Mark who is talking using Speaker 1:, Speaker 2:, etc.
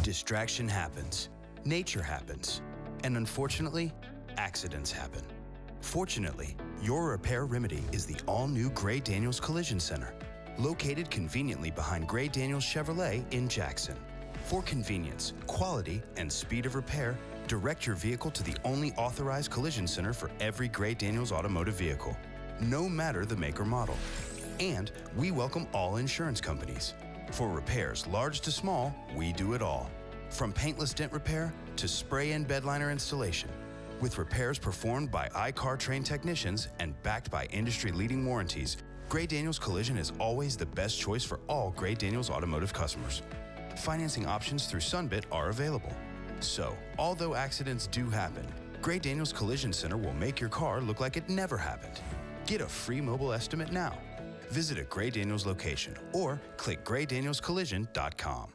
Speaker 1: Distraction happens, nature happens, and unfortunately, accidents happen. Fortunately, your repair remedy is the all-new Gray-Daniels Collision Center, located conveniently behind Gray-Daniels Chevrolet in Jackson. For convenience, quality, and speed of repair, direct your vehicle to the only authorized collision center for every Gray-Daniels Automotive vehicle, no matter the make or model. And we welcome all insurance companies. For repairs large to small, we do it all. From paintless dent repair to spray and bed liner installation. With repairs performed by iCar-trained technicians and backed by industry-leading warranties, Gray-Daniels Collision is always the best choice for all Gray-Daniels Automotive customers. Financing options through Sunbit are available. So, although accidents do happen, Gray-Daniels Collision Center will make your car look like it never happened. Get a free mobile estimate now. Visit a Gray-Daniels location or click graydanielscollision.com.